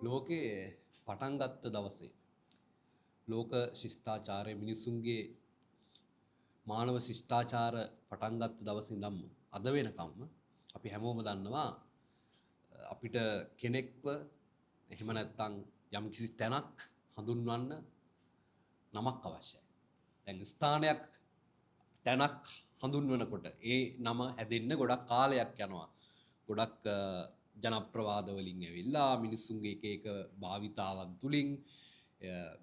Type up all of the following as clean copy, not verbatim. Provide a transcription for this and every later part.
ලෝකේ පටන් ගත්ත දවසේ ලෝක ශිෂ්ටාචාරය මිනිසුන්ගේ මානව ශිෂ්ටාචාර පටන් ගත්ත දවසේ ඉඳන්ම අද වෙනකම්ම අපි හැමෝම දන්නවා අපිට කෙනෙක්ව එහෙම නැත්නම් යම්කිසි තැනක් හඳුන්වන්න නමක් අවශ්‍යයි. දැන් ස්ථානයක් තැනක් හඳුන්වනකොට ඒ නම හැදෙන්න ගොඩක් කාලයක් යනවා. ගොඩක් ජනප්‍රවාද වලින් ඇවිල්ලා මිනිස්සුන්ගේ එක එක භාවිතාවන් තුලින්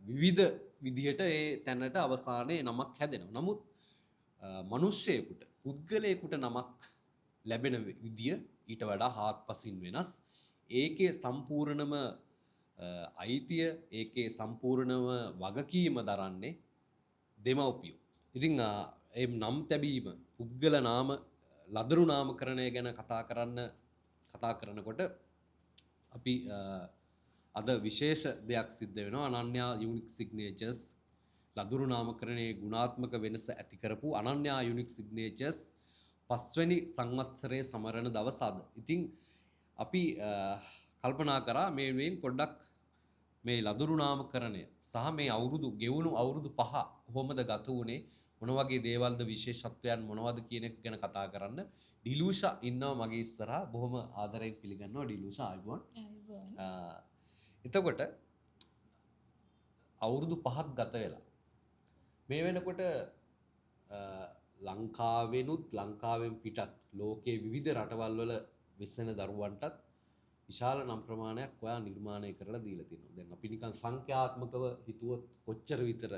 විවිධ විදිහට ඒ තැනට අවසානයේ නමක් හැදෙනවා. නමුත් මිනිස්සෙකුට පුද්ගලයෙකුට නමක් ලැබෙන විදිය ඊට වඩා හාත්පසින් වෙනස්. ඒකේ සම්පූර්ණම අයිතිය ඒකේ සම්පූර්ණම වගකීම දරන්නේ දෙමව්පියෝ. ඉතින් ඒ නම් තැබීම පුද්ගල නාම ලදරු නාමකරණය ගැන කතා කරනකොට අපි අද විශේෂ දෙයක් සිද්ධ වෙනවා. අනන්‍යා යුනික් සිග්නේචර්ස් ලදරු නාමකරණයේ ගුණාත්මක වෙනස ඇති කරපු අනන්‍යා යුනික් සිග්නේචර්ස් 5 වෙනි සංවත්සරයේ සමරන දවස අද. ඉතින් අපි කල්පනා කරා මේ වෙන් පොඩ්ඩක් මේ ලදරු නාමකරණය සහ මේ අවුරුදු ගෙවුණු අවුරුදු 5 කොහොමද ගත වුනේ, මොන වගේ දේවල්ද විශේෂත්වයන් මොනවද කියන එක ගැන කතා කරන්න ඩිලූෂා ඉන්නවා මගේ ඉස්සරහා. බොහොම ආදරයෙන් පිළිගන්නවා ඩිලූෂා. ආයුබෝවන්. එතකොට අවුරුදු 5ක් ගත වෙලා මේ වෙනකොට ලංකාවෙනුත් ලංකාවෙන් පිටත් ලෝකයේ විවිධ රටවල් වල වෙසෙන දරුවන්ටත් විශාල නම් ප්‍රමාණයක් ඔයා නිර්මාණය කරලා දීලා තියෙනවා. දැන් අපි නිකන් සංඛ්‍යාත්මකව හිතුවොත් කොච්චර විතර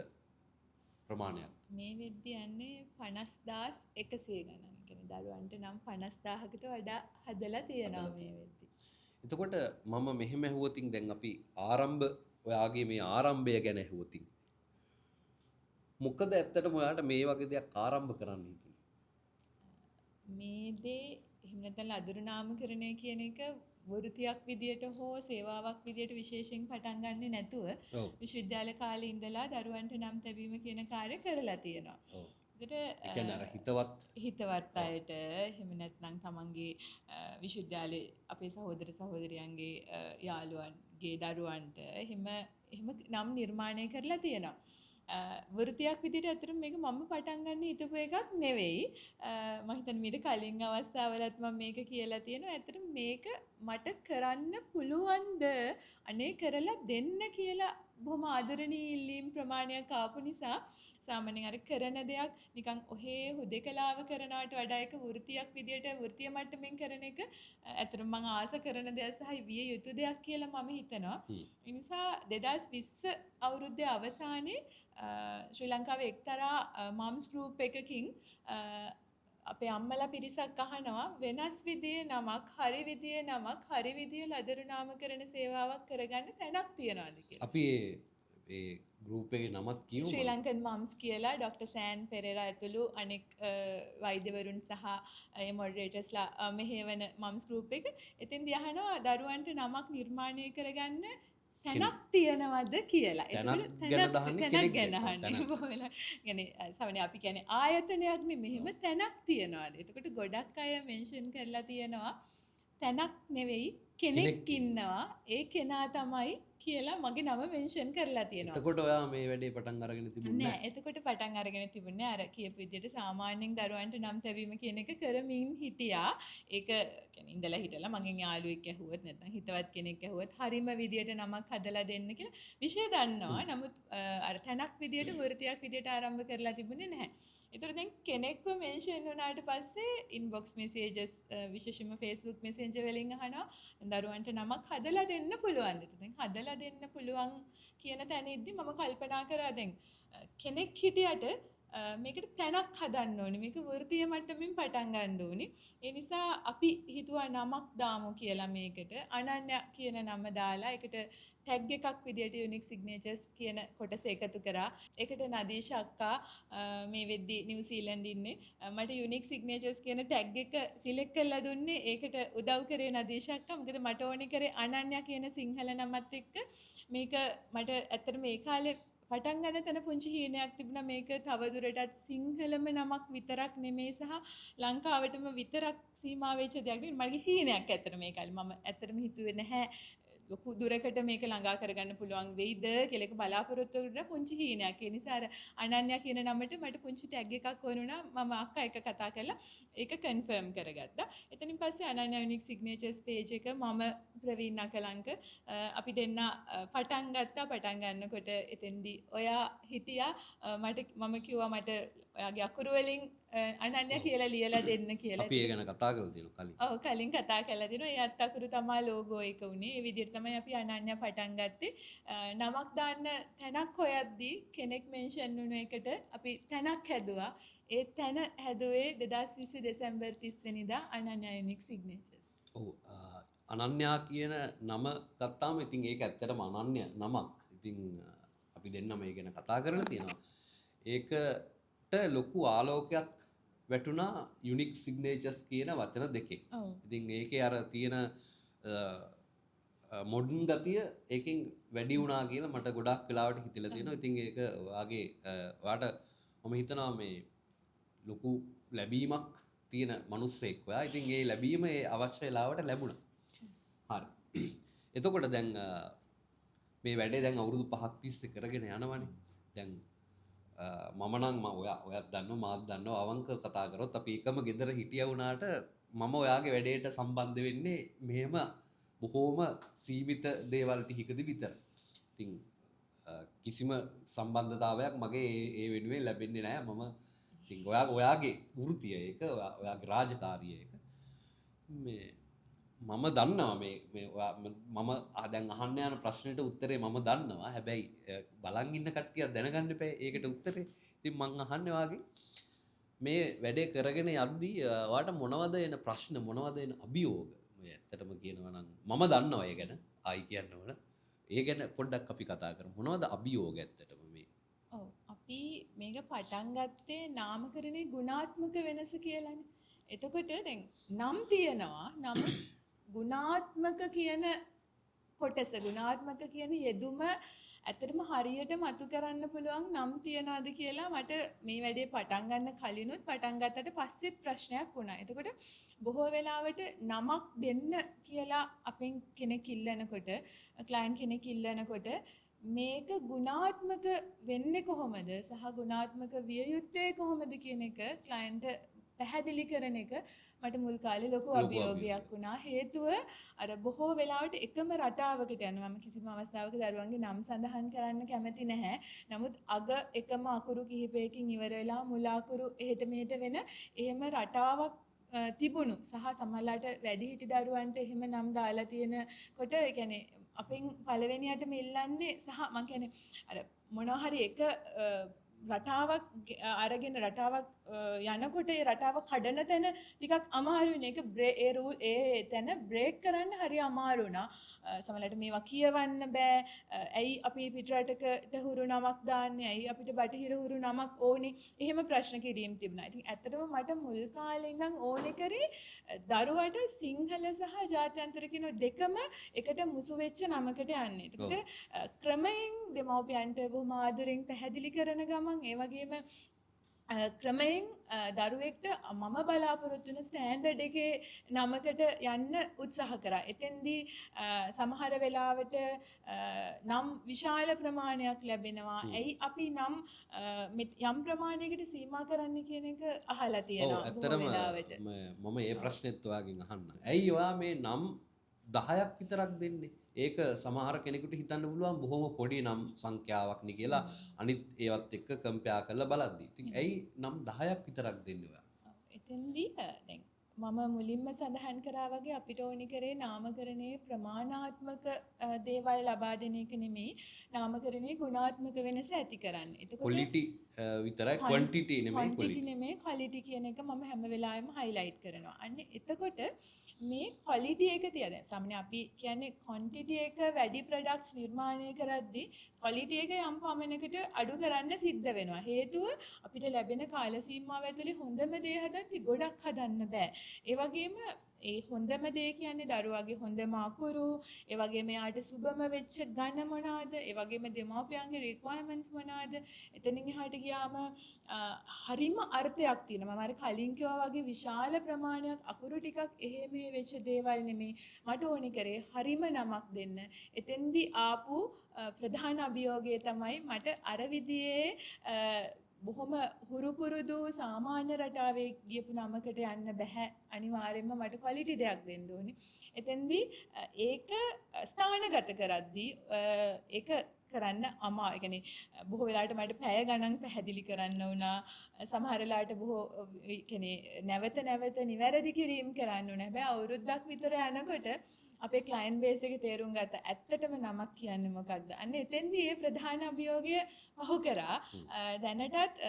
ප්‍රමාණයක් මේ වෙද්දී යන්නේ 50100 ගණන්. කියන්නේ දරුවන්ට නම් 50000කට වඩා හදලා තියෙනවා මේ වෙද්දී. එතකොට මම මෙහෙම ඇහුවොතින් දැන් අපි ඔයාගේ මේ ආරම්භය ගැන ඇහුවොතින් මොකද ඇත්තටම ඔයාලට මේ වගේ දෙයක් ආරම්භ කරන්න හිතුනේ? මේ දේ එහෙම නැත්නම් ලදරු නාමකරණය කියන එක වෘත්තියක් විදියට හෝ සේවාවක් විදියට විශේෂයෙන් පටන් ගන්නෙ නැතුව විශ්වවිද්‍යාල කාලේ ඉඳලා දරුවන්ට නම් තැබීම කියන කාර්ය කරලා තියෙනවා. ඒකට හිතවත් අයට එහෙම නැත්නම් තමන්ගේ විශ්වවිද්‍යාලේ අපේ සහෝදර සහෝදරියන්ගේ යාළුවන්ගේ දරුවන්ට එහෙම නම් නිර්මාණය කරලා තියෙනවා. වෘත්තියක් විදිහට අතරම මේක මම පටන් ගන්න හිතපු එකක් නෙවෙයි. මම හිතන්නේ මීට කලින් අවස්ථාවලත් මම මේක කියලා තියෙනවා. ඇත්තටම මේක මට කරන්න පුළුවන්ද අනේ කරලා දෙන්න කියලා බොහොම ආදරණීය ඉල්ලීම් ප්‍රමාණයක් ආපු නිසා සාමාන්‍යයෙන් අර කරන දෙයක් නිකන් ඔහේ හුදේකලාව කරනවට වඩා එක වෘත්තියක් විදියට වෘත්තීය මට්ටමින් කරන එක ඇත්තටම මම ආස කරන දෙයක් සහ විය යුතු දෙයක් කියලා මම හිතනවා. ඒ නිසා 2020 අවුරුද්දේ අවසානයේ ශ්‍රී ලංකාවේ එක්තරා මම්ස් ගෲප් එකකින් අපේ අම්මලා පිරිසක් අහනවා වෙනස් විදියේ නමක්, හරි විදියේ නමක්, හරි විදියේ ලදරු නාමකරණ සේවාවක් කරගන්න තැනක් තියනවාද කියලා. අපි ඒ ගෲප් එකේ නමක් කියමු. ශ්‍රී ලංකන් මම්ස් කියලා ඩොක්ටර් සෑන් පෙරේරා ඇතුළු අනෙක් වෛද්‍යවරුන් සහ ඒ මොඩරේටර්ස්ලා මෙහෙවන මම්ස් ගෲප් එක. එතෙන්දී අහනවා දරුවන්ට නමක් නිර්මාණය කරගන්න තැනක් තියනවද කියලා. තැනක් ගැන අහන්නේ. සමහරවිට අපි කියන්නේ ආයතනයක් නේ මෙහෙම තැනක් තියනවාද? එතකොට ගොඩක් අය මෙන්ෂන් කරලා තියෙනවා තැනක් නෙවෙයි කෙනෙක් ඉන්නවා ඒ කෙනා තමයි කියලා මගේ නම මෙන්ෂන් කරලා තියෙනවා. එතකොට ඔයා මේ වැඩේ පටන් අරගෙන තිබුණේ නෑ? එතකොට පටන් අරගෙන තිබුණේ අර කියපු විදිහට සාමාන්‍යයෙන් දරුවන්ට නම් තැබීම කියන එක කරමින් හිටියා. ඒක කියන්නේ ඉඳලා හිටලා මගෙන් යාළුවෙක් ඇහුවොත් නැත්නම් හිතවත් කෙනෙක් ඇහුවොත් හරිම විදිහට නමක් හදලා දෙන්න කියලා විෂය දන්නවා. නමුත් අර තැනක් විදිහට වෘත්තියක් විදිහට ආරම්භ කරලා තිබුණේ නැහැ. ඒතර දැන් කෙනෙක්ව මෙන්ෂන් වුණාට පස්සේ ඉන්බොක්ස් මෙසේජස් විශේෂයෙන්ම Facebook Messenger වලින් අහනවා දරුවන්ට නමක් හදලා දෙන්න පුළුවන්ද? දැන් හදලා දෙන්න පුළුවන් කියන තැනෙද්දි මම කල්පනා කරා දැන් කෙනෙක් හිටියට මේකට තැනක් හදන්න ඕනේ. මේක වෘත්තීය මට්ටමින් පටන් ගන්න ඕනේ. ඒ නිසා අපි හිතුවා නමක් දාමු කියලා මේකට. අනන්‍ය කියන නම දාලා ඒකට ටැග් එකක් විදියට යුනික් සිග්නේචර්ස් කියන කොටස එකතු කරා. ඒකට නදීෂ අක්කා මේ වෙද්දි නිව්සීලන්ඩ් ඉන්නේ. මට යුනික් සිග්නේචර්ස් කියන ටැග් එක සිලෙක්ට් කරලා දුන්නේ. ඒකට උදව් කරේ නදීෂ අක්කා. මොකද මට ඕනේ කරේ අනන්‍ය කියන සිංහල නමත් එක්ක මේක මට ඇත්තට මේ කාලේ පටන් ගන්න තැන පුංචි හීනයක් තිබුණා මේක තවදුරටත් සිංහලම නමක් විතරක් නෙමෙයි සහ ලංකාවටම විතරක් සීමා වෙච්ච දෙයක් නෙවෙයි මගේ හීනයක් ඇත්තට මේ කාලේ මම ඇත්තටම හිතුවේ නැහැ ලොකු දුරකට මේක ළඟා කරගන්න පුළුවන් වෙයිද කියලා එක බලාපොරොත්තු වෙන පුංචි හීනයක්. ඒ නිසා අර අනන්‍යා කියන නමට මට පුංචි ටැග් එකක් ඕන වුණා. මම අක්කා එක කතා කරලා ඒක කන්ෆර්ම් කරගත්තා. එතනින් පස්සේ අනන්‍යා යුනික් සිග්නේචර්ස් පේජ් එක මම ප්‍රවීන් අකලංක අපි දෙන්න පටන් ගත්තා. පටන් ගන්නකොට එතෙන්දී ඔයා හිටියා. මම කිව්වා මට ඔයාගේ අකුරු වලින් අනන්‍යා කියලා ලියලා දෙන්න කියලා. අපි ඒ ගැන කතා කරලා තියෙනවා කලින්. ඔව් කලින් කතා කරලා දිනවා. ඒ අත් අකුරු තමයි ලෝගෝ එක උනේ. ඒ විදිහට තමයි අපි අනන්‍යා පටන් ගත්තේ. නමක් දාන්න තැනක් හොයද්දී කෙනෙක් මෙන්ෂන් වුණ එකට අපි තැනක් හැදුවා. ඒ තැන හැදුවේ 2020 දෙසැම්බර් 30 වෙනිදා අනන්‍යා යුනික් සිග්නේචර්ස්. ඔව් අනන්‍යා කියන නම ගත්තාම ඉතින් ඒක ඇත්තටම අනන්‍ය නමක්. ඉතින් අපි දෙන්න මේ ගැන කතා කරලා තියෙනවා. ඒකට ලොකු ආලෝකයක් වැටුණා යුනික් සිග්නේචර්ස් කියන වචන දෙකෙන්. ඉතින් ඒකේ අර තියෙන මොඩර්න් ගතිය ඒකෙන් වැඩි වුණා කියලා මට ගොඩක් වෙලාවට හිතලා තියෙනවා. ඉතින් ඒක වාගේ ඔයාට මම හිතනවා මේ ලොකු ලැබීමක් තියෙන මිනිස්සෙක් ඔයා. ඉතින් ඒ ලැබීම ඒ අවශ්‍ය වෙලාවට ලැබුණා. හරි. එතකොට දැන් මේ වැඩේ දැන් අවුරුදු 5ක් තිස්සේ කරගෙන යනවනේ. දැන් මම නම් ඔයත් දන්නවා මාත් දන්නවා අවංක කතා කරොත් අපි එකම ගෙදර හිටියා වුණාට මම ඔයාගේ වැඩේට සම්බන්ධ වෙන්නේ මෙහෙම බොහෝම සීමිත දේවල් ටිකකදී විතර. ඉතින් කිසිම සම්බන්ධතාවයක් මගේ ඒ වෙනුවෙන් ලැබෙන්නේ නැහැ. මම ඉතින් ඔයාගේ වෘත්තිය ඒක ඔයාගේ රාජකාරිය ඒක. මේ මම දන්නවා මේ මම දැන් අහන්න යන ප්‍රශ්නෙට උත්තරේ මම දන්නවා. හැබැයි බලන් ඉන්න කට්ටිය දැනගන්න එපා ඒකට උත්තරේ. ඉතින් මං අහන්නේ වාගේ මේ වැඩේ කරගෙන යද්දී ඔයාට මොනවද එන ප්‍රශ්න මොනවද එන අභියෝග? මේ ඇත්තටම කියනවා නම් මම දන්නවා ඒ ගැන. ආයි කියන්න ඕන. ඒ ගැන පොඩ්ඩක් අපි කතා කරමු. මොනවද අභියෝග ඇත්තටම මේ? ඔව් අපි මේක පටන් ගත්තේ නාමකරණේ ගුණාත්මක වෙනස කියලානේ. එතකොට දැන් නම් තියනවා නමුත් ගුණාත්මක කියන කොටස ගුණාත්මක කියන යෙදුම ඇත්තටම හරියට මතු කරන්න පුළුවන් නම් තියනවාද කියලා මට මේ වැඩේ පටන් ගන්න කලිනුත් පටන් ගත්තට පස්සෙත් ප්‍රශ්නයක් වුණා. එතකොට බොහෝ වෙලාවට නමක් දෙන්න කියලා අපෙන් කෙනෙක් ඉල්ලනකොට ක්ලයන්ට් කෙනෙක් ඉල්ලනකොට මේක ගුණාත්මක වෙන්නේ කොහොමද සහ ගුණාත්මක විය යුත්තේ කොහොමද කියන එක ක්ලයන්ට් පැහැදිලි කරන එක මට මුල් කාලේ ලොකු අභියෝගයක් වුණා. හේතුව අර බොහෝ වෙලාවට එකම රටාවකට යනවා. මම කිසිම අවස්ථාවක දරුවන්ගේ නම් සඳහන් කරන්න කැමති නැහැ. නමුත් අග එකම අකුරු කිහිපයකින් ඉවර වෙලා මුල අකුරු එහෙට මෙහෙට වෙන එහෙම රටාවක් තිබුණු සහ සමහරලාට වැඩිහිටි දරුවන්ට එහෙම නම් දාලා තියෙනකොට ඒ කියන්නේ අපෙන් පළවෙනියටම ඉල්ලන්නේ සහ මම කියන්නේ අර මොනවා හරි එක රටාවක් අරගෙන රටාවක් යනකොට ඒ රටාව කඩන තැන ටිකක් අමාරුයිනේ. ඒක ඒ තැන බ්‍රේක් කරන්න හරි අමාරු වුණා. සමහරවිට මේවා කියවන්න බෑ. ඇයි අපි පිටරටකට හුරු නමක් දාන්නේ? ඇයි අපිට බටහිර හුරු නමක් ඕනේ? එහෙම ප්‍රශ්න කිරීම තිබුණා. ඉතින් ඇත්තටම මට මුල් කාලේ ඉඳන් ඕනේ කරේ දරුවට සිංහල සහ ජාත්‍යන්තර කියන දෙකම එකට මුසු වෙච්ච නමකට යන්න. ඒකට ක්‍රමයෙන් දෙමව්පියන්ට බොහොම ආදරෙන් පැහැදිලි කරන ගමන් ඒ වගේම ක්‍රමයෙන් දරුවෙක්ට මම බලාපොරොත්තු වෙන ස්ටෑන්ඩඩ් එකේ නමකට යන්න උත්සාහ කරා. එතෙන්දී සමහර වෙලාවට නම් විශාල ප්‍රමාණයක් ලැබෙනවා. ඇයි අපි නම් යම් ප්‍රමාණයකට සීමා කරන්න කියන එක අහලා තියෙනවා. ඔව් ඇත්තටම මම මේ ප්‍රශ්නෙත් ඔයාගෙන් අහන්නම්. ඇයි ඔයා මේ නම් 10ක් විතරක් දෙන්නේ? ඒක සමහර කෙනෙකුට හිතන්න පුළුවන් බොහොම පොඩි නම් සංඛ්‍යාවක් නේ කියලා අනිත් ඒවත් එක්ක කම්පෙයාර් කරලා බලද්දි. ඉතින් ඇයි නම් 10ක් විතරක් දෙන්නේ ඔයා? එතෙන්දී දැන් මම මුලින්ම සඳහන් කරා වගේ අපිට ඕනි කරේ නාමකරණයේ ප්‍රමාණාත්මක දේවල් ලබා දෙන එක නෙමෙයි නාමකරණයේ ගුණාත්මක වෙනස ඇති කරන්න. එතකොට ක්වොලිටි විතරයි ක්වොන්ටිටි නෙමෙයි ක්වොන්ටිටි නෙමෙයි ක්වොලිටි කියන එක මම හැම වෙලාවෙම හයිලයිට් කරනවා. අන්න එතකොට මේ ක්වොලිටි එක තියා දැන් සාමාන්‍ය අපි කියන්නේ ක්වොන්ටිටි එක වැඩි ප්‍රොඩක්ට්ස් නිර්මාණය කරද්දී ක්වොලිටි එක යම් පමණකට අඩු කරන්න සිද්ධ වෙනවා. හේතුව අපිට ලැබෙන කාල සීමාව ඇතුලේ හොඳම දේ හදද්දී ගොඩක් හදන්න බෑ. ඒ වගේම ඒ හොඳම දේ කියන්නේ දරුවාගේ හොඳම අකුරු, ඒ වගේම එයාට සුබම වෙච්ච ගණ මොනවාද, ඒ වගේම දෙමාපියන්ගේ රික්වයර්මන්ට්ස් මොනවාද. එතනින් එහාට ගියාම හරිම අර්ථයක් තියෙනවා. මම අර කලින් කිව්වා වගේ විශාල ප්‍රමාණයක් අකුරු ටිකක් එහෙ මෙහෙ වෙච්ච දේවල් නෙමෙයි. මට ඕනි කරේ හරිම නමක් දෙන්න. එතෙන්දි ආපු ප්‍රධාන අභියෝගය තමයි මට අර විදිහේ බොහොම හුරු පුරුදු සාමාන්‍ය රටාවේ ගියපු නමකට යන්න බෑ. අනිවාර්යයෙන්ම මට ක්වලිටි දෙයක් දෙන්න ඕනේ. එතෙන්දී ඒක ස්ථානගත කරද්දී ඒක කරන්න අමා. ඒ කියන්නේ බොහෝ වෙලාවට මට පැය ගණන් පැහැදිලි කරන්න වුණා. සමහර වෙලාවට බොහෝ කියන්නේ නැවත නැවත නිවැරදි කිරීම කරන්න වුණා. හැබැයි අවුරුද්දක් විතර යනකොට අපේ ක්ලයන්ට් බේස් එක තේරුම් ගත්තා ඇත්තටම නමක් කියන්නේ මොකක්ද. අන්න එතෙන්දී මේ ප්‍රධාන අභියෝගය පහු කරා. දැනටත්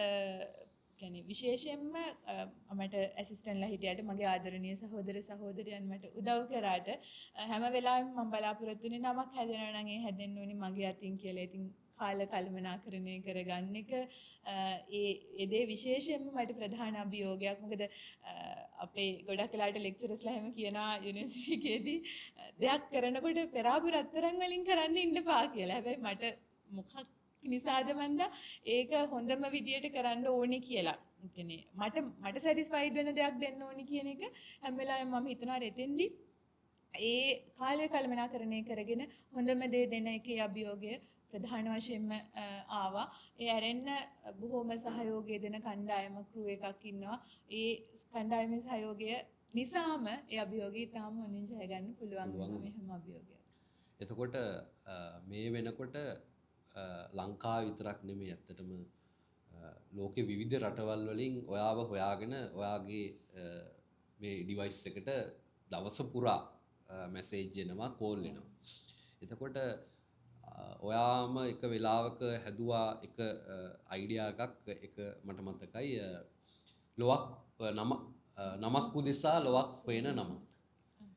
කියන්නේ විශේෂයෙන්ම මට ඇසිස්ටන්ට්ලා හිටියට මගේ ආදරණීය සහෝදර සහෝදරියන් මට උදව් කරාට හැම වෙලාවෙම මම බලාපොරොත්තු වෙන්නේ නමක් හැදෙනවා නම් ඒ හැදෙන්න ඕනේ මගේ අතින් කියලා. ඉතින් කාල කල්පනාකරණය කරගන්න එක ඒ දේ විශේෂයෙන්ම මට ප්‍රධාන අභියෝගයක්. මොකද අපේ ගොඩක් වෙලාවට ලෙක්චරර්ස්ලා හැම කියනවා යුනිවර්සිටි එකේදී දෙයක් කරනකොට පෙරාපු රත්තරන් වලින් කරන්න ඉන්න පා කියලා. හැබැයි මට මොකක් නිසාද මන්ද ඒක හොඳම විදියට කරන්න ඕනේ කියලා. කියන්නේ මට සැටිස්ෆයිඩ් වෙන දෙයක් දෙන්න ඕනේ කියන එක හැම වෙලාවෙම මම හිතනවා රෙතෙන්දි ඒ කාලය කළමනාකරණය කරගෙන හොඳම දේ දෙන එකේ අභියෝගය ප්‍රධාන වශයෙන්ම ආවා. ඒ ඇරෙන්න බොහොම සහයෝගය දෙන කණ්ඩායම ක්‍රූ එකක් ඉන්නවා. ඒ කණ්ඩායමේ සහයෝගය නිසාම ඒ අභියෝගය තාම හොඳින් ජය ගන්න පුළුවන් වෙනවා මෙහෙම අභියෝගයක්. එතකොට මේ වෙනකොට ලංකාව විතරක් නෙමෙයි ඇත්තටම ලෝකෙ විවිධ රටවල් වලින් ඔයාව හොයාගෙන ඔයාගේ මේ ඩිවයිස් එකට දවස පුරා මැසේජ් එනවා කෝල් එනවා. එතකොට ඔයාම එක වෙලාවක හැදුවා එක අයිඩියා එකක් එක මට මතකයි ලොවක් නමක් උදෙසා ලොවක් හොයන නම.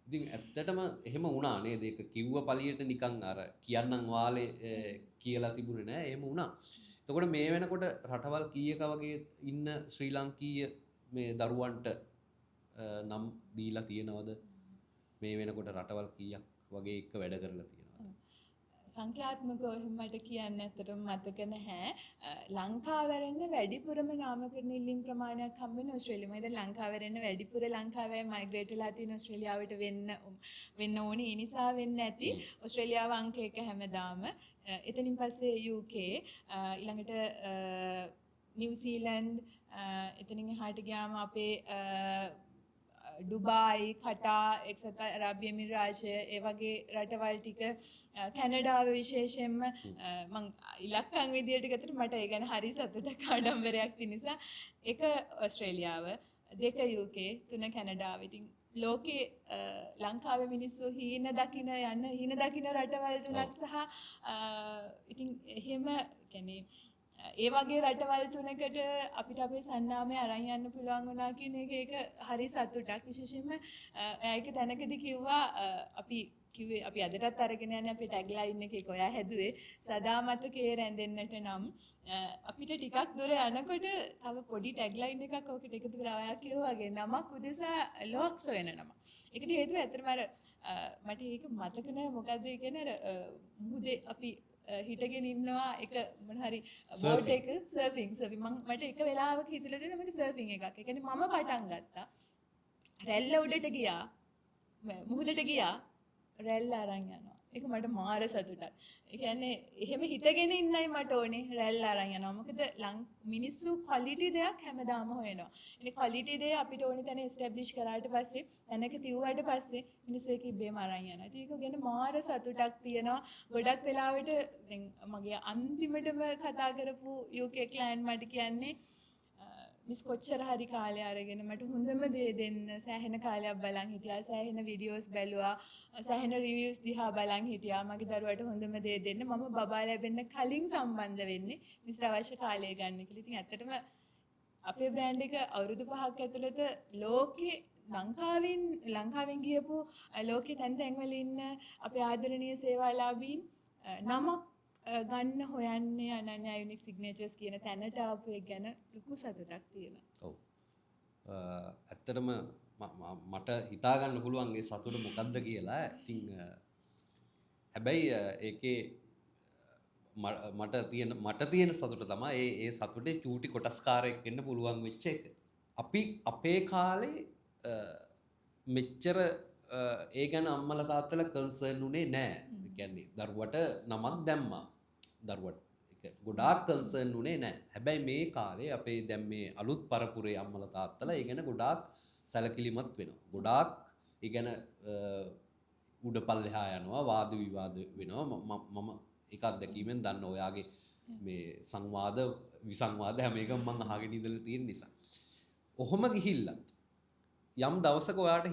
ඉතින් ඇත්තටම එහෙම වුණා නේද? ඒක කිව්ව පළියට නිකන් අර කියන්නම් වාලේ කියලා තිබුණේ නෑ. එහෙම වුණා. එතකොට මේ වෙනකොට රටවල් කීයක වගේ ඉන්න ශ්‍රී ලාංකීය මේ දරුවන්ට නම් දීලා තියෙනවද? මේ වෙනකොට රටවල් කීයක් වගේ එක වැඩ කරලා තියෙනවද? සංඛ්‍යාත්මකව එහෙම මට කියන්න ඇත්තටම මතක නැහැ. ලංකාවරෙන්න වැඩිපුරම නාමකරණ ඉල්ලීම් ප්‍රමාණයක් හම්බ වෙන ඕස්ට්‍රේලියාව. මම දැන් ලංකාවරෙන්න වැඩිපුර ලංකාවේ මයිග්‍රේට් වෙලා තියෙන ඕස්ට්‍රේලියාවට වෙන්න ඕනේ. ඒ නිසා වෙන්නේ නැති ඕස්ට්‍රේලියාව අංක 1 හැමදාම. එතනින් පස්සේ UK ඊළඟට නිව්සීලන්ඩ් එතනින් එහාට ගියාම අපේ ඩුබායි, කටා, එක්සත් අරාබි එමිරාජය ඒ වගේ රටවල් ටික කැනඩාව විශේෂයෙන්ම මං ඉලක්කම් විදියට ගත්තට මට ඒ ගැන හරි සතුටක් ආඩම්බරයක් තියෙන නිසා එක ඕස්ට්‍රේලියාව, දෙක UK, තුන කැනඩාව. ඉතින් ලෝකේ ලංකාවේ මිනිස්සු හීන දකින රටවල් තුනක් සහ ඉතින් එහෙම කියන්නේ ඒ වගේ රටවල් තුනකට අපිට අපේ සන්නාමය අරන් යන්න පුළුවන් වුණා කියන එක ඒක හරි සතුටක්. විශේෂයෙන්ම ඒක දැනකදී කිව්වා අපි අදටත් අරගෙන යන්නේ අපේ ටැග්ලයින් එකේ ඔයා හැදුවේ සදා මතකයේ රැඳෙන්නට නම් අපිට ටිකක් දුර යනකොට තව පොඩි ටැග්ලයින් එකක් ඔකට එකතු කරලා ඔයා කිව්වා වගේ නමක් උදෙසා ලොක්ස් වෙන නම. ඒකට හේතුව ඇත්තටම මට ඒක මතක නෑ මොකද්ද ඒ කියන්නේ මුහුදේ අපි හිටගෙන ඉන්නවා එක මොන හරි බෝට් එක සර්ෆින් මට එක වෙලාවක හිතලා දෙනවා මට සර්ෆින් එකක්. ඒ කියන්නේ මම පටන් ගත්තා. රැල්ල උඩට ගියා. මුහුදට ගියා. රැල්ල අරන් යනවා. ඒක මට මාර සතුටක්. ඒ කියන්නේ එහෙම හිතගෙන ඉන්නයි මට ඕනේ රැල්ල අරන් යනවා. මොකද මිනිස්සු ක්වලිටි දෙයක් හැමදාම හොයනවා. ඉතින් ක්වලිටි දේ අපිට ඕනේ තැන එස්ටැබ්ලිෂ් කරාට පස්සේ තැනක තියුවාට පස්සේ මිනිස්සු ඒක ඉබේම අරන් යනවා. ඉතින් ඒක ගැන මාර සතුටක් තියෙනවා. ගොඩක් වෙලාවට දැන් මගේ අන්තිමටම කතා කරපු UK ක්ලයන්ට් මට කියන්නේ මිස් කොච්චර හරි කාලය අරගෙන මට හොඳම දේ දෙන්න සෑහෙන කාලයක් බලන් හිටියා. සෑහෙන වීඩියෝස් බැලුවා. සෑහෙන රිවිව්ස් දිහා බලන් හිටියා. මගේ දරුවට හොඳම දේ දෙන්න මම බබා ලැබෙන්න කලින් සම්බන්ධ වෙන්නේ මිස් අවශ්‍ය කාලය ගන්න කියලා. ඉතින් ඇත්තටම අපේ බ්‍රෑන්ඩ් එක අවුරුදු 5ක් ඇතුළත ලෝකේ ලංකාවෙන් ගියපු ලෝකේ තැන් වල ඉන්න අපේ ආදරණීය සේවාලාභීන් නමක් ගන්න හොයන්නේ අනන්‍ය යුනික් සිග්නේචර්ස් කියන තැනට ආපු එක ගැන ලොකු සතුටක් තියෙනවා. ඔව්. ඇත්තටම මට හිතා ගන්න පුළුවන් ඒ සතුට මොකද්ද කියලා. ඉතින් හැබැයි ඒකේ මට තියෙන සතුට තමයි ඒ සතුටේ චූටි කොටස්කාරයෙක් වෙන්න පුළුවන් වෙච්ච එක. අපි අපේ කාලේ මෙච්චර ඒ ගැන අම්මලා තාත්තලා කන්සර්න් උනේ නෑ. ඒ කියන්නේ දරුවට නමක් දැම්මා. දරුවට ඒක ගොඩාක් කන්සර්න් උනේ නෑ. හැබැයි මේ කාලේ අපේ දැන් මේ අලුත් පරපුරේ අම්මලා තාත්තලා ඒ ගැන ගොඩාක් සැලකිලිමත් වෙනවා. ගොඩාක් ඒ ගැන උඩ පල්ලෙහා යනවා, වාද විවාද වෙනවා. මම ඒක අත්දැකීමෙන් දන්න ඔයාගේ මේ සංවාද විසංවාද හැම එකම මම අහගෙන ඉඳලා තියෙන නිසා. ඔහොම ගිහිල්ලත් යම් දවසක ඔයාට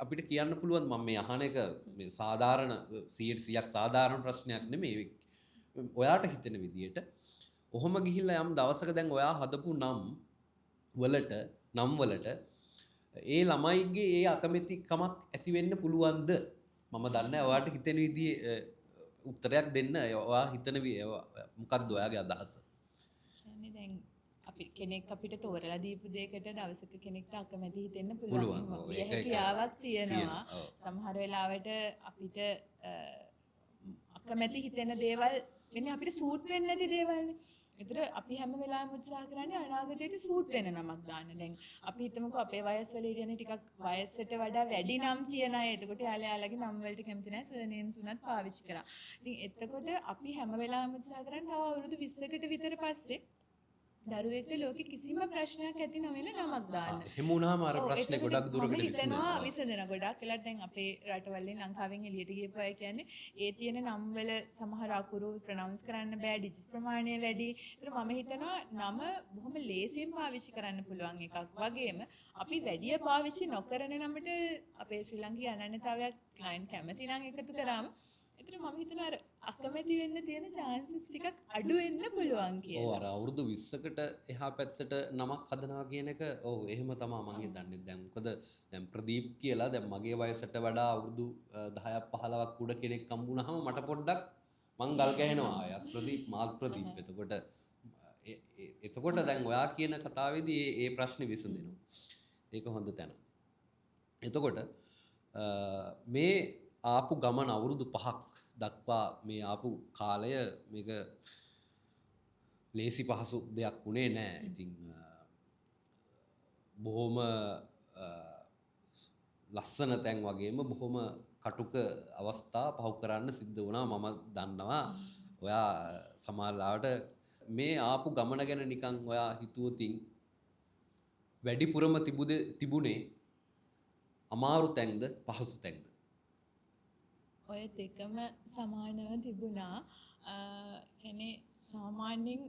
අපිට කියන්න පුළුවන් මම මේ අහන එක මේ සාධාරණ 100%ක් සාධාරණ ප්‍රශ්නයක් නෙමෙයි. ඔයාට හිතෙන විදියට ඔහොම ගිහිල්ලා යම් දවසක දැන් ඔයා හදපු නම් වලට ඒ ළමයිගේ ඒ අකමැතිකමක් ඇති වෙන්න පුළුවන්ද? මම දන්නේ ඔයාට හිතෙන විදිහේ උත්තරයක් දෙන්න. ඔයා හිතන මොකක්ද ඔයාගේ අදහස? දැන් අපි කෙනෙක් අපිට තෝරලා දීපු දෙයකට දවසක කෙනෙක්ට අකමැති හිතෙන්න පුළුවන්. හැකියාවක් තියෙනවා. සමහර වෙලාවට අපිට අකමැති හිතෙන දේවල් වෙන්නේ අපිට සූට් වෙන්නේ නැති දේවල්නේ. ඒතර අපි හැම වෙලාවෙම උත්සාහ කරන්නේ අනාගතයට සූට් වෙන නමක් දාන්න. දැන් අපි හිතමුකෝ අපේ වයස්වල ඉන්නේ ටිකක් වයසට වඩා වැඩි නම් තියන අය. එතකොට යාළයාලගේ නම් වලට කැමති නැහැ සර්නේම්ස් උනත් පාවිච්චි කරා. ඉතින් එතකොට අපි හැම වෙලාවෙම උත්සාහ කරන්නේ තව අවුරුදු 20කට විතර පස්සේ දරුවෙක්ට ලෝකෙ කිසිම ප්‍රශ්නයක් ඇති නොවෙන නමක් දාන්න. එහෙම වුණාම අර ප්‍රශ්නේ ගොඩක් දුරකට විසඳෙනවා. ගොඩක් වෙලාට දැන් අපේ රටවලින් ලංකාවෙන් එළියට ගියපු අය කියන්නේ ඒ තියෙන නම් වල සමහර අකුරු ප්‍රොනවුන්ස් කරන්න බෑ, ඩිජිට්ස් ප්‍රමාණය වැඩි. ඒතර මම හිතනවා නම බොහොම ලේසියෙන් පාවිච්චි කරන්න පුළුවන් එකක්. වගේම අපි වැඩිය පාවිච්චි නොකරන නමට අපේ ශ්‍රී ලංකේ අනන්‍යතාවයක් ක්ලයන්ට් කැමති නම් එකතු කරාම එතන මම හිතනවා අර අකමැති වෙන්න තියෙන chances ටිකක් අඩු වෙන්න පුළුවන් කියලා. ඔව් අර අවුරුදු 20කට එහා පැත්තට නමක් හදනවා කියන එක ඔව් එහෙම තමයි මම හිතන්නේ. දැන් මොකද දැන් ප්‍රදීප් කියලා දැන් මගේ වයසට වඩා අවුරුදු 10ක් 15ක් උඩ කෙනෙක් හම්බුනහම මට පොඩ්ඩක් මං ගල් ගහනවා. අයත් ප්‍රදීප් මාත් ප්‍රදීප්. එතකොට දැන් ඔයා කියන කතාවේදී ඒ ප්‍රශ්නේ විසඳෙනවා. ඒක හොඳ තැන. එතකොට මේ ආපු ගමන අවුරුදු 5ක් දක්වා මේ ආපු කාලය මේක ලේසි පහසු දෙයක් වුණේ නෑ. ඉතින් බොහොම ලස්සන තැන් වගේම බොහොම කටුක අවස්ථා පහු කරන්න සිද්ධ වුණා. මම දන්නවා ඔයා සමහරවිට මේ ආපු ගමන ගැන නිකන් ඔයා හිතුවොතින් වැඩිපුරම තිබුණේ අමාරු තැන්ද පහසු තැන්ද? ඔය දෙකම සමානව තිබුණා. කියන්නේ සාමාන්‍යයෙන්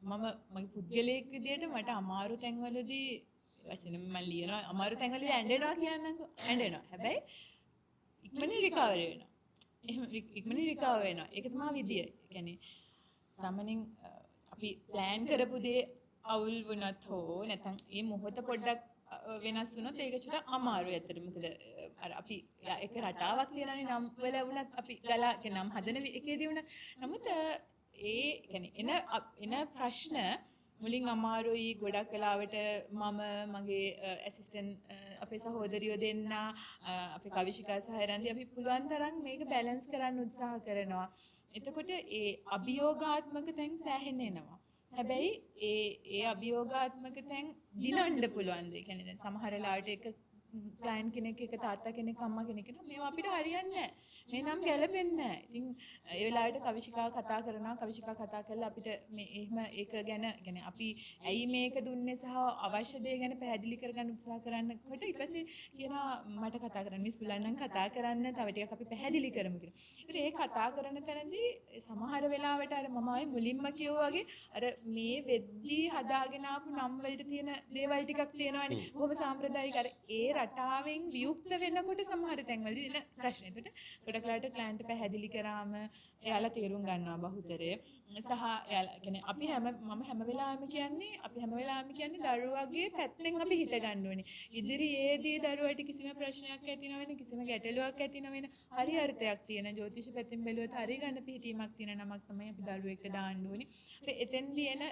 මගේ පුද්ගලයෙක් විදියට මට අමාරු තැන්වලදී වචන මම ලියනවා අමාරු තැන්වලදී ඇඬෙනවා කියන්නකෝ. ඇඬෙනවා. හැබැයි ඉක්මනින් රිකවර් වෙනවා. එහෙම ඉක්මනින් රිකවර් වෙනවා. ඒක තමයි විදිය. කියන්නේ සාමාන්‍යයෙන් අපි ප්ලෑන් කරපු දේ අවුල් වුණත් හෝ නැත්නම් මේ මොහොත පොඩ්ඩක් වෙනස් වුණොත් ඒක චුට්ටක් අමාරුයි ඇත්තට. මොකද අර අපි එක රටාවක් තියනනේ නම් වල වුණත් අපි ගලා නම් හදන එකේදී වුණත් නමුත් ඒ කියන්නේ එන ප්‍රශ්න මුලින් අමාරුයි. ගොඩක් වෙලාවට මම මගේ ඇසිස්ටන්ට් අපේ සහෝදරියෝ දෙන්න අපේ කවිශිකා සහ රන්දි අපි පුළුවන් තරම් මේක බැලන්ස් කරන්න උත්සාහ කරනවා. එතකොට ඒ අභියෝගාත්මක තැන් සෑහෙන්න එනවා. හැබැයි ඒ අභියෝගාත්මක තැන් දිනන්න පුළුවන් දෙයක්. කියන්නේ දැන් සමහර වෙලාවට එක ක්ලයන්ට් කෙනෙක් එක තාත්තා කෙනෙක් අම්මා කෙනෙක් කියනවා මේවා අපිට හරියන්නේ නැහැ. මේ නම් ගැලපෙන්නේ නැහැ. ඉතින් ඒ වෙලාවට කවිශිකා කතා කරනවා. කවිශිකා කතා කරලා අපිට මේ එහෙම ඒක ගැන يعني අපි ඇයි මේක දුන්නේ සහ අවශ්‍ය දේ ගැන පැහැදිලි කරගන්න උත්සාහ කරනකොට ඊට පස්සේ කියනවා මට කතා කරන්න මිස් පුලන්නම් කතා කරන්න තව ටිකක් අපි පැහැදිලි කරමු කියලා. ඉතින් ඒ කතා කරන තැනදී සමහර වෙලාවට අර මම ආයේ මුලින්ම කිව්වා වගේ අර මේ වෙද්දී හදාගෙන ආපු නම් වලට තියෙන දේවල් ටිකක් තියෙනවානේ. බොහොම සාම්ප්‍රදායික අර ඒ රටාවෙන් වියුක්ත වෙනකොට සමහර තැන්වලදී එන ප්‍රශ්න. ඒකට ගොඩක් ලාට ක්ලයන්ට් පැහැදිලි කරාම එයාලා තේරුම් ගන්නවා බහුතරය. සහ එයාලා කියන්නේ අපි මම හැම වෙලාවෙම කියන්නේ දරුවගේ පැත්තෙන් අපි හිත ගන්න ඕනේ. ඉදිරියේදී දරුවට කිසිම ප්‍රශ්නයක් ඇති නොවෙන කිසිම ගැටලුවක් ඇති නොවෙන හරි අර්ථයක් තියෙන ජ්‍යොතිෂ පැත්තෙන් බැලුවොත් හරි ගන්න පිළිටීමක් තියෙන නමක් තමයි අපි දරුවෙක්ට දාන්න ඕනේ. එතෙන්දී එන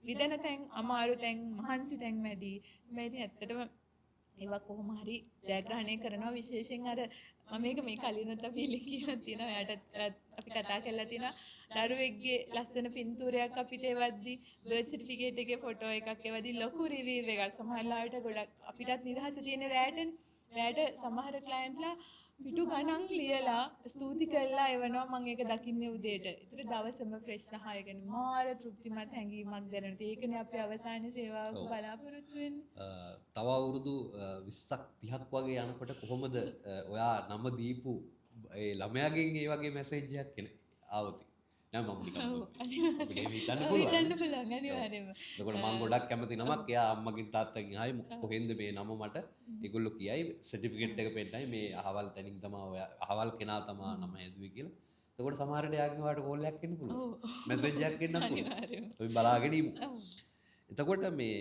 විදන තැන් අමාරු තැන් මහන්සි තැන් වැඩි. මේ ඉතින් ඇත්තටම ඒවා කොහොම හරි ජයග්‍රහණය කරනවා විශේෂයෙන් අර මම මේ කලිනුත් අපි ලිඛිතව තියෙනවා එයාට අපි කතා කරලා තියෙනවා දරුවෙක්ගේ ලස්සන පින්තූරයක් අපිට එවද්දි බර්ත් සර්ටිෆිකේට් එකේ ෆොටෝ එකක් එවද්දි ලොකු රිවිව් එකක් සමහරවිට ගොඩක් අපිටත් නිදහස තියෙන රැයට සමහර ක්ලයන්ට්ලා පිටු ගණන් ලියලා ස්තුති කළා එවනවා මම ඒක දකින්නේ උදේට. ඒතර දවසම ෆ්‍රෙෂ් සහ ඒ කියන්නේ මාර තෘප්තිමත් හැඟීමක් දැනෙනවා. ඒකනේ අපි අවසානයේ සේවාවක බලාපොරොත්තු වෙන්නේ. තව අවුරුදු 20ක් 30ක් වගේ යනකොට කොහොමද ඔයා නම දීපු ඒ ළමයාගෙන් ඒ වගේ මැසේජ් එකක් එන ආවොත් නෑ මම නිකන් අපිට එහෙම හිතන්න පුළුවන්. හිතන්න පුළුවන් අනිවාර්යයෙන්ම. එතකොට මම ගොඩක් කැමති නමක් එයා අම්මගෙන් තාත්තගෙන් ආයි කොහෙන්ද මේ නම මට ඒගොල්ලෝ කියයි සර්ටිෆිකේට් එක පෙන්නයි මේ අහවල් තැනින් තමයි ඔයා අහවල් කෙනා තමයි නම හැදුවේ කියලා. එතකොට සමහර විට යාගෙන් ඔයාලට කෝල් එකක් එන්න පුළුවන්. මැසේජ් එකක් එන්නත් පුළුවන්. අපි බලාගෙන ඉමු. එතකොට මේ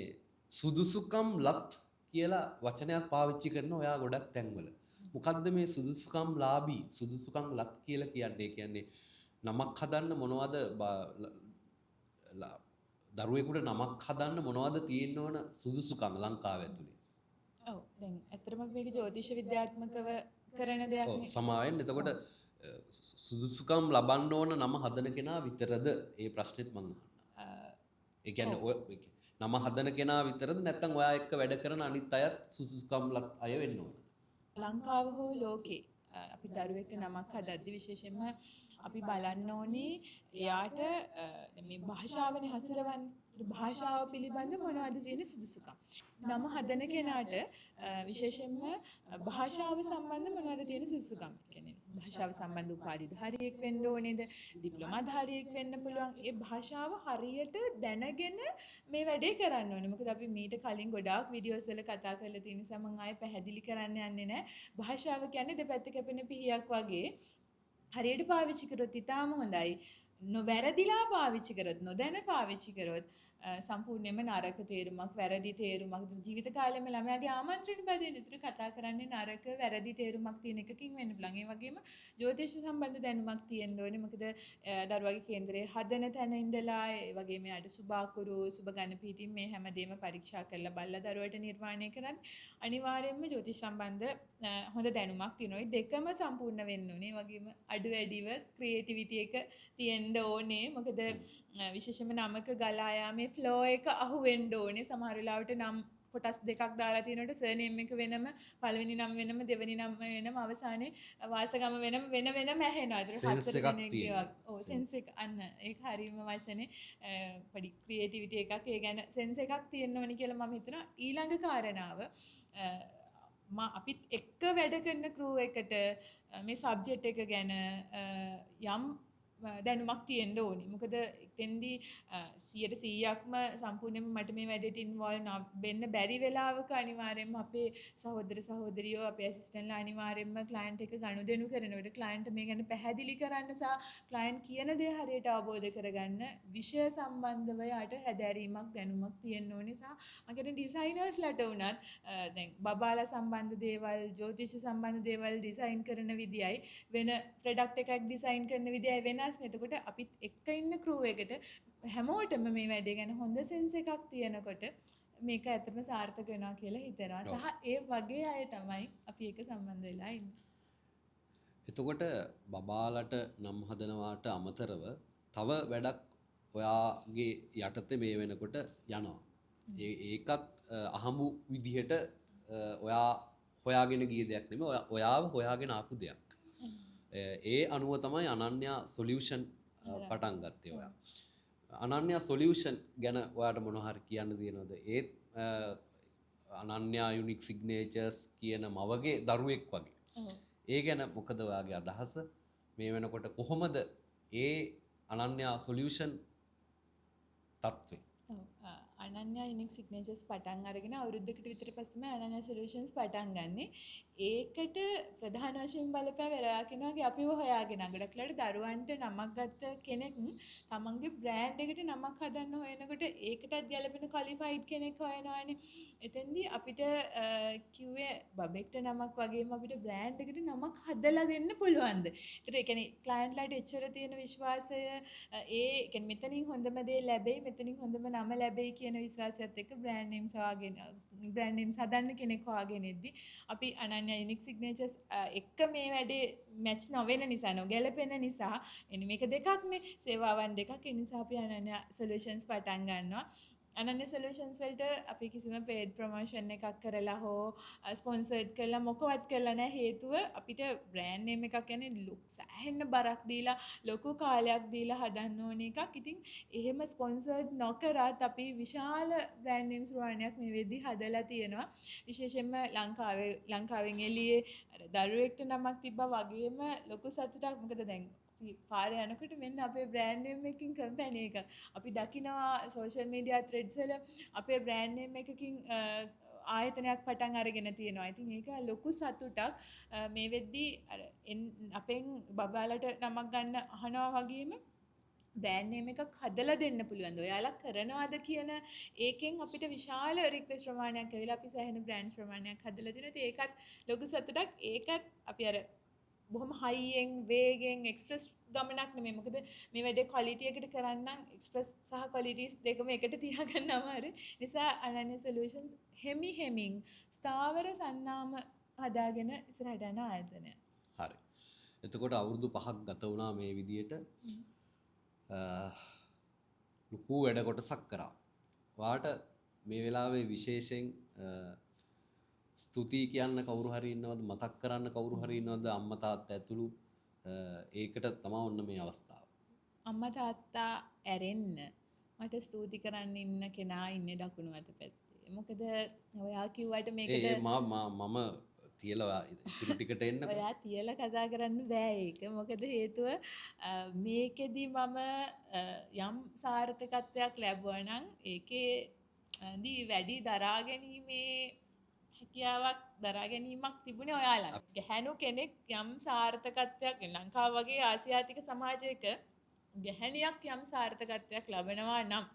සුදුසුකම් ලත් කියලා වචනයක් පාවිච්චි කරන ඔයා ගොඩක් තැන්වල. මොකද්ද මේ සුදුසුකම් ලාභී සුදුසුකම් ලත් කියලා කියන්නේ? කියන්නේ නමක් හදන්න මොනවද දරුවෙකුට නමක් හදන්න මොනවද තියෙන්න ඕන සුදුසුකම් ලංකාව ඇතුලේ? ඔව් දැන් ඇත්තටම මේක ජ්‍යොතිෂ විද්‍යාත්මකව කරන දෙයක් නේ. සමාවෙන්න. එතකොට සුදුසුකම් ලබන්න ඕන නම හදන කෙනා විතරද? ඒ ප්‍රශ්නෙත් මම අහනවා. ඒ කියන්නේ ඔය නම හදන කෙනා විතරද නැත්නම් ඔයා එක්ක වැඩ කරන අනිත් අයත් සුදුසුකම් ලත් අය වෙන්න ඕනද? ලංකාව හෝ ලෝකේ අපි දරුවෙක්ට නමක් හදද්දි විශේෂයෙන්ම අපි බලන්න ඕනේ එයාට මේ භාෂාවනේ හසුරවන්නේ. භාෂාව පිළිබඳ මොනවද තියෙන සුදුසුකම්? නම හදන කෙනාට විශේෂයෙන්ම භාෂාව සම්බන්ධ මොනවද තියෙන සුදුසුකම්? කියන්නේ භාෂාව සම්බන්ධ උපාධිධාරියෙක් වෙන්න ඕනේද? ඩිප්ලෝමාධාරියෙක් වෙන්න පුළුවන්. ඒ භාෂාව හරියට දැනගෙන මේ වැඩේ කරන්න ඕනේ. මොකද අපි මීට කලින් ගොඩාක් වීඩියෝස් වල කතා කරලා තියෙන නිසා මම ආයෙ පැහැදිලි කරන්න යන්නේ නැහැ. භාෂාව කියන්නේ දෙපැත්ත කැපෙන පිහියක් වගේ. හරියට පාවිච්චි කරොත් ඉතාම හොඳයි. නොවැරදිලා පාවිච්චි කරොත් නොදැන පාවිච්චි කරොත් සම්පූර්ණයෙන්ම නරක තේරුමක් වැරදි තේරුමක් ජීවිත කාලෙම ළමයාගේ ආමන්ත්‍රණ බදින්න විතර කතා කරන්නේ නරක වැරදි තේරුමක් තියෙන එකකින් වෙන්න පුළුවන්. ඒ වගේම ජ්‍යොතිෂ සම්බන්ධ දැනුමක් තියෙන්න ඕනේ. මොකද දරුවගේ කේන්දරයේ හදන තැන ඉඳලා ඒ වගේම යාට සුභාකුරු සුභ ගණ පිටින් මේ හැමදේම පරීක්ෂා කරලා බලලා දරුවට නිර්මාණය කරන්න අනිවාර්යයෙන්ම ජ්‍යොතිෂ සම්බන්ධ හොඳ දැනුමක් තියෙනවා. ඒ දෙකම සම්පූර්ණ වෙන්න ඕනේ. ඒ වගේම අඩු වැඩිව ක්‍රියේටිවිටි එක තියෙන්න ඕනේ. මොකද විශේෂයෙන්ම නමක ගලා යාමේ ෆ්ලෝ එක අහු වෙන්න ඕනේ. සමහර වෙලාවට නම් කොටස් දෙකක් දාලා තියෙනකොට සර්නේම් එක වෙනම පළවෙනි නම වෙනම දෙවෙනි නම වෙනම අවසානයේ වාසගම වෙනම වෙනම ඇහෙනවා. ඒක හතර දෙනෙක්ගේ ඔව් සෙන්ස් එක අන්න ඒක හරියම වචනේ පොඩි ක්‍රියේටිවිටි එකක් ඒ ගැන සෙන්ස් එකක් තියෙන්න ඕනි කියලා මම හිතනවා. ඊළඟ කාරණාව අපිත් එක්ක වැඩ කරන ක්‍රූ එකට මේ සබ්ජෙක්ට් එක ගැන යම් දැනුමක් තියෙන්න ඕනේ. මොකද එතෙන්දී 100%ක්ම සම්පූර්ණයෙන්ම මට මේ වැඩේට ඉන්වෝල්ව් වෙන්න බැරි වෙලාවක අනිවාර්යයෙන්ම අපේ සහෝදර සහෝදරියෝ අපේ ඇසිස්ටන්ට්ලා අනිවාර්යයෙන්ම ක්ලයන්ට් එක ගනුදෙනු කරනකොට ක්ලයන්ට් මේ ගැන පැහැදිලි කරන්න සහ ක්ලයන්ට් කියන දේ හරියට අවබෝධ කරගන්න විෂය සම්බන්ධව යට හැදෑරීමක් දැනුමක් තියෙන්න ඕනේ. සහ මම කියන්නේ ඩිසයිනර්ස්ලාට උනත් දැන් බබාලා සම්බන්ධ දේවල් ජ්‍යොතිෂ සම්බන්ධ දේවල් ඩිසයින් කරන විදියයි වෙන ප්‍රොඩක්ට් එකක් ඩිසයින් කරන විදියයි වෙනස්. එතකොට අපිත් එක්ක ඉන්න ක්‍රූ එකට හැමෝටම මේ වැඩේ ගැන හොඳ සෙන්ස් එකක් තියෙනකොට මේක ඇත්තටම සාර්ථක වෙනවා කියලා හිතනවා. සහ ඒ වගේ අය තමයි අපි එක සම්බන්ධ වෙලා ඉන්නේ. එතකොට බබාලට නම් හදනවාට අමතරව තව වැඩක් ඔයාගේ යටතේ මේ වෙනකොට යනවා. ඒකත් අහඹු විදිහට ඔයා හොයාගෙන ගිය දෙයක් නෙමෙයි. ඔයාව හොයාගෙන ආපු දෙයක්. ඒ අනුව තමයි අනන්‍යා සොලියුෂන් පටන් ගත්තේ ඔයා. අනන්‍යා සොලියුෂන් ගැන ඔයාට මොනවා හරි කියන්න තියෙනවද? ඒත් අනන්‍යා යුනික් සිග්නේචර්ස් කියන මවගේ දරුවෙක් වගේ. ඒ ගැන මොකද ඔයාගේ අදහස? මේ වෙනකොට කොහොමද ඒ අනන්‍යා සොලියුෂන් තත්ත්වය? අනන්‍යා යුනික් සිග්නේචර්ස් පටන් අරගෙන අවුරුද්දකට විතර පස්සෙම අනන්‍යා සොලියුෂන්ස් පටන් ගන්නෙ. ඒකට ප්‍රධාන වශයෙන් බලපෑ වෙලා කෙනාගේ අපිව හොයාගෙන ගොඩක්ලට දරුවන්ට නමක් ගත්ත කෙනෙක් තමන්ගේ බ්‍රෑන්ඩ් එකට නමක් හදන්න හොයනකොට ඒකටත් ගැලපෙන ක්වොලිෆයිඩ් කෙනෙක් හොයනවානේ. එතෙන්දී අපිට කිව්වේ බබෙක්ට නමක් වගේම අපිට බ්‍රෑන්ඩ් එකට නමක් හදලා දෙන්න පුළුවන්ද? ඒතර ඒ කියන්නේ ක්ලයන්ට්ලාට එච්චර තියෙන විශ්වාසය ඒ කියන්නේ මෙතනින් හොඳම දේ ලැබෙයි මෙතනින් හොඳම නම ලැබෙයි කියන විශ්වාසයත් එක්ක බ්‍රෑන්ඩ් නේම්ස් හොයාගෙන බ්‍රෑන්ඩ් නේම්ස් හදන්න කෙනෙක් හොයාගෙන ඉද්දි අපි අනන්‍ය යුනික් සිග්නේචර්ස් එක මේ වැඩේ මැච් නොවෙන නිසා නොගැලපෙන නිසා එනි මේක දෙකක්නේ සේවාවන් දෙකක් ඒ නිසා අපි අනන්‍ය සොලියුෂන්ස් පටන් ගන්නවා අනන්‍ය සොලියුෂන්ස් වලට අපි කිසිම පේඩ් ප්‍රොමෝෂන් එකක් කරලා හෝ ස්පොන්සර්ඩ් කරලා මොකවත් කරලා නැහැ හේතුව අපිට බ්‍රෑන්ඩ් නේම් එකක් කියන්නේ සෑහෙන බරක් දීලා ලොකු කාලයක් දීලා හදන්න ඕන එකක්. ඉතින් එහෙම ස්පොන්සර්ඩ් නොකරත් අපි විශාල බ්‍රෑන්ඩ් නේම්ස් ප්‍රමාණයක් මේ වෙද්දි හදලා තියෙනවා. විශේෂයෙන්ම ලංකාවෙන් එළියේ අර දරුවෙක්ට නමක් තිබ්බා වගේම ලොකු සතුටක්. මොකද දැන් පාරේ යනකොට මෙන්න අපේ බ්‍රෑන්ඩ් නේම් එකකින් කම්පැනි එකක්. අපි දකිනවා සෝෂල් මීඩියා ත්‍රෙඩ්ස් වල අපේ බ්‍රෑන්ඩ් නේම් එකකින් ආයතනයක් පටන් අරගෙන තියෙනවා. ඉතින් ඒක ලොකු සතුටක්. මේ වෙද්දී අර අපෙන් බබාලට නමක් ගන්න අහනවා වගේම බ්‍රෑන්ඩ් නේම් එකක් හදලා දෙන්න පුළුවන්ද? ඔයාලා කරනවාද කියන ඒකෙන් අපිට විශාල රික්වෙස්ට් ප්‍රමාණයක් ඇවිල්ලා අපි සෑහෙන බ්‍රෑන්ඩ් ප්‍රමාණයක් හදලා දෙනවා. ඉතින් ඒකත් ලොකු සතුටක්. ඒකත් අපි අර බොහොම හයියෙන් වේගෙන් එක්ස්ප්‍රස් ගමනක් නෙමෙයි. මොකද මේ වැඩේ ක්වොලිටි එකට කරන්න එක්ස්ප්‍රස් සහ ක්වොලිටිස් දෙකම එකට තියාගන්න අමාරුයි. නිසා අනන්‍ය සොලියුෂන්ස් හෙමින් ස්ථාවර සන්නාම හදාගෙන ඉස්සරහට යන ආයතනය. හරි. එතකොට අවුරුදු 5ක් ගත වුණා මේ විදියට. ලොකු වැඩ කොටසක් කරා. වාට මේ වෙලාවේ විශේෂයෙන් ස්තුතියි කියන්න කවුරු හරි ඉන්නවද මතක් කරන්න කවුරු හරි ඉන්නවද අම්මා තාත්තා ඇතුළු ඒකට තමයි ඔන්න මේ අවස්ථාව. අම්මා තාත්තා ඇරෙන්න මට ස්තුති කරන්න ඉන්න කෙනා ඉන්නේ දකුණු අත පැත්තේ. මොකද ඔයා කිව්වට මේකට මම තියලා ඉතුරු ටිකට එන්න. ඔයා තියලා කතා කරන්න බෑ ඒක. මොකද හේතුව මේකෙදි මම යම් සාර්ථකත්වයක් ලැබුවා නම් ඒකේ දී වැඩි දරා ගැනීමේ හැකියාවක් දරා ගැනීමක් තිබුණේ ඔයාලා. ගැහැණු කෙනෙක් යම් සාර්ථකත්වයක් ලංකාව වගේ ආසියාතික සමාජයක ගැහැණියක් යම් සාර්ථකත්වයක් ලබනවා නම්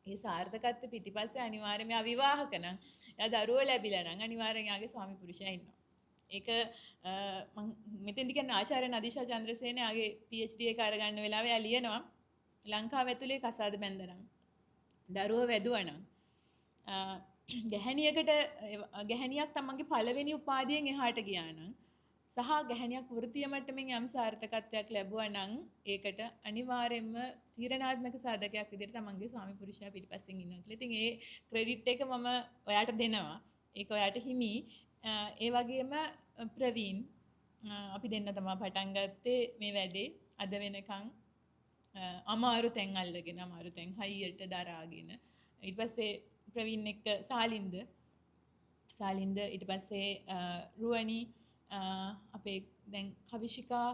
ඒ සාර්ථකත්වය පිටිපස්සේ අනිවාර්යයෙන්ම අවිවාහක නම් එයා දරුවෝ ලැබිලා නම් අනිවාර්යෙන් යාගේ ස්වාමි පුරුෂයා ඉන්නවා. ඒක මම මෙතෙන්දි කියන්නේ ආචාර්ය නදීෂා චන්ද්‍රසේන යාගේ PhD එක අරගන්න වෙලාවේ එයා ලියනවා ලංකාව ඇතුලේ කසාද බැඳනම් දරුවෝ වැදුවා නම් ගැහැණියක් තමන්ගේ පළවෙනි උපාධියෙන් එහාට ගියා නම් සහ ගැහැණියක් වෘත්තීය මට්ටමින් යම් සාර්ථකත්වයක් ලැබුවා නම් ඒකට අනිවාර්යයෙන්ම තීරණාත්මක සාධකයක් විදිහට තමන්ගේ ස්වාමි පුරුෂයා පිටිපස්සෙන් ඉන්නවා කියලා. ඉතින් ඒ ක්‍රෙඩිට් එක මම ඔයාට දෙනවා. ඒක ඔයාට හිමි. ඒ වගේම ප්‍රවීන් අපි දෙන්න තමයි පටන් ගත්තේ මේ වැඩේ අද වෙනකන් අමාරු තැන් අල්ලගෙන අමාරු තැන් හයියට දරාගෙන ඊට පස්සේ ප්‍රවීන් එක්ක සාලින්ද ඊට පස්සේ රුවනි අපේ දැන් කවිශිකා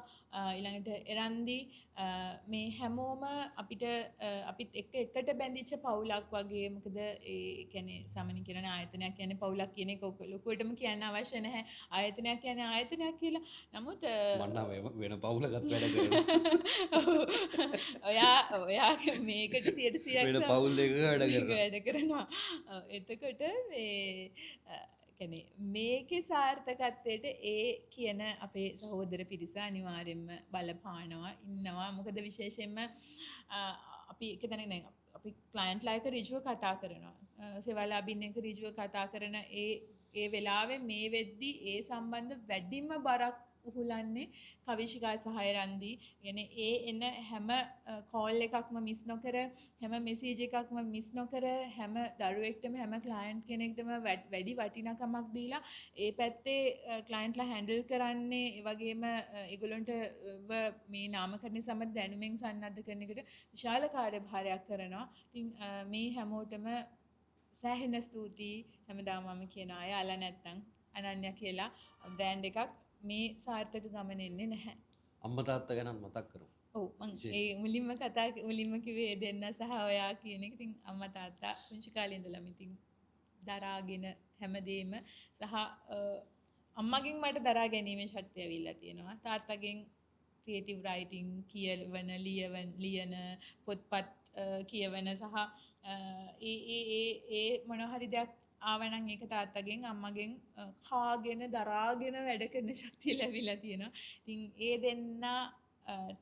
ඊළඟට එරන්දි මේ හැමෝම අපිත් එකට බැඳිච්ච පවුලක් වගේ. මොකද ඒ කියන්නේ සාමාන්‍ය කියන ආයතනයක් කියන්නේ පවුලක් කියන එක ලොකුවටම කියන්න අවශ්‍ය නැහැ. ආයතනයක් කියන්නේ ආයතනයක් කියලා. නමුත් මම වෙන පවුලකට වැඩ කරනවා. ඔයා මේකට 100% වෙන පවුල් දෙකක වැඩ කරනවා. එතකොට මේකේ සාර්ථකත්වයට ඒ කියන අපේ සහෝදර පිරිස අනිවාර්යෙන්ම බලපානවා ඉන්නවා. මොකද විශේෂයෙන්ම අපි එක තැනක දැන් අපි ක්ලයන්ට්ලා එක්ක ඍජුව කතා කරනවා. සේවාලාභීන් එක්ක ඍජුව කතා කරන ඒ වෙලාවේ මේ වෙද්දි ඒ සම්බන්ධ වැඩිම බරක් උහුලන්නේ කවිශිකා සහ එරන්දි. يعني ඒ එන හැම කෝල් එකක්ම මිස් නොකර හැම මෙසේජ් එකක්ම මිස් නොකර හැම දරුවෙක්ටම හැම ක්ලයන්ට් කෙනෙක්ටම වැඩි වටිනාකමක් දීලා ඒ පැත්තේ ක්ලයන්ට්ලා හැන්ඩල් කරන්නේ ඒ වගේම ඒගොල්ලන්ට මේ නාමකරණ සම්බන්ධ දැනුමෙන් සන්නද්ධ කරන එකට විශාල කාර්යභාරයක් කරනවා. ඉතින් මේ හැමෝටම සෑහෙන ස්තුතියි. හැමදාම මම කියන අය අල නැත්තම් අනන්‍ය කියලා බ්‍රෑන්ඩ් එකක් මේ සාර්ථක ගමන එන්නේ නැහැ. අම්මා තාත්තා ගැන මතක් කරමු. ඔව් මම ඒ මුලින්ම කිව්වේ දෙන්න සහ ඔයා කියන එක. ඉතින් අම්මා තාත්තා පුංචි කාලේ ඉඳලම ඉතින් දරාගෙන හැමදේම සහ අම්මගෙන් මට දරා ගැනීමේ ශක්තිය ඇවිල්ලා තියෙනවා. තාත්තගෙන් ක්‍රියේටිව් රයිටිං ලියන පොත්පත් කියවන සහ ඒ මොන හරි දෙයක් ආවනම් ඒක තාත්තගෙන් අම්මගෙන් කාගෙන දරාගෙන වැඩ කරන ශක්තිය ලැබිලා තියෙනවා. ඉතින් ඒ දෙන්න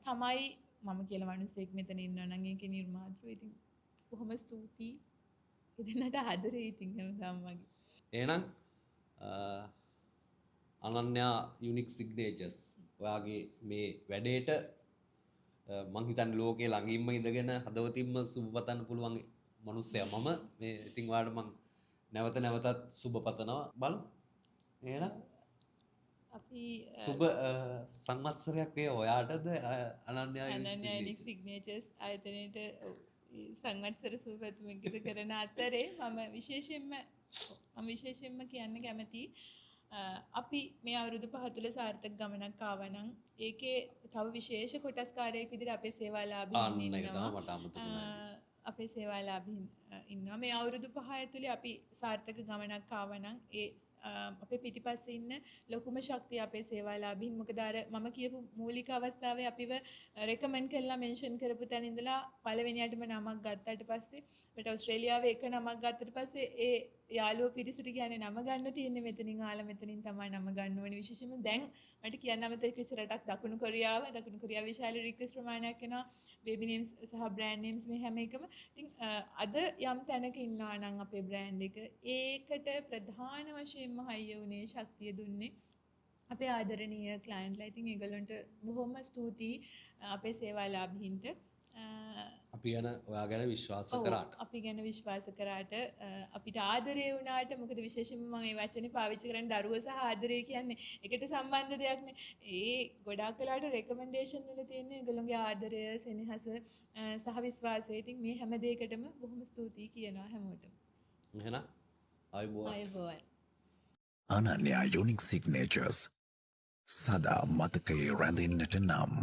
තමයි මම කියලා මිනිස්සෙක් මෙතන ඉන්නවා නම් ඒකේ නිර්මාතෘ. ඉතින් බොහොම ස්තුතියි. දෙන්නට ආදරේ ඉතින් හැමදාම වගේ. එහෙනම් අනන්‍යා යුනික් සිග්නේචර්ස් ඔයාගේ මේ වැඩේට මං හිතන්නේ ලෝකේ ළඟින්ම ඉඳගෙන හදවතින්ම සුබ පතන්න පුළුවන් මනුස්සයා මම. මේ ඉතින් ඔයාලට මං නැවත නැවතත් සුබ පතනවා. බලමු. එහෙනම් අපි සුබ සංවත්සරයක් වේ ඔයාටද අනන්‍යා අනන්‍යයිනික් සිග්නේචර්ස් ආයතනයට සංවත්සර සුබපැතුමකට කරන අතරේ මම විශේෂයෙන්ම කියන්න කැමති අපි මේ අවුරුදු 5 තුළ සාර්ථක ගමනක් ආවා නම් ඒකේ තව විශේෂ කොටස්කාරයෙක් විදිහට අපේ සේවාලාභීන් ඉන්නවා. අපේ සේවාලාභීන් ඉන්නවා. මේ අවුරුදු 5 ඇතුලේ අපි සාර්ථක ගමනක් ආවා නම් ඒ අපේ පිටිපස්සේ ඉන්න ලොකුම ශක්තිය අපේ සේවාලාභීන්. මොකද අර මම කියපු මූලික අවස්ථාවේ අපිව රෙකමන්ඩ් කරලා මෙන්ෂන් කරපු තැන ඉඳලා පළවෙනියටම නමක් ගත්තාට පස්සේ අපිට ඕස්ට්‍රේලියාවේ එක නමක් ගත්තට පස්සේ ඒ යාළුවෝ පිරිසට කියන්නේ නම ගන්න තියෙන්නේ මෙතනින් ආලා මෙතනින් තමයි නම ගන්න ඕනේ. විශේෂයෙන්ම දැන් මට කියන්න අමතක වෙච්ච රටක් දකුණු කොරියාව විශාල රික්වෙස්ට් ප්‍රමාණයක් එනවා. බේබි නේම්ස් සහ බ්‍රෑන්ඩ් නේම්ස් මේ හැම එකම. ඉතින් අද යම් තැනක ඉන්නවා නම් අපේ බ්‍රෑන්ඩ් එක ඒකට ප්‍රධාන වශයෙන්ම හයිය උනේ ශක්තිය දුන්නේ අපේ ආදරණීය ක්ලයන්ට්ලා. ඉතින් ඒගොල්ලන්ට බොහොම ස්තුතියි අපේ සේවාලාභීන්ට. අපි ගැන ඔයා ගැන විශ්වාස කරාට. අපි ගැන විශ්වාස කරාට අපිට ආදරේ වුණාට මොකද විශේෂයෙන්ම මම මේ වචනේ පාවිච්චි කරන්නේ දරුවෝ සහ ආදරේ කියන්නේ එකට සම්බන්ධ දෙයක් නේ. ඒ ගොඩාක් වෙලාවට රෙකමෙන්ඩේෂන් වල තියෙන ඒගොල්ලෝගේ ආදරය, සෙනෙහස සහ විශ්වාසය. ඉතින් මේ හැම දෙයකටම බොහොම ස්තුතියි කියනවා හැමෝටම. එහෙනම් ආයුබෝවන්. Ananya Unique Signatures සදා මතකයේ රැඳෙන්නට නම්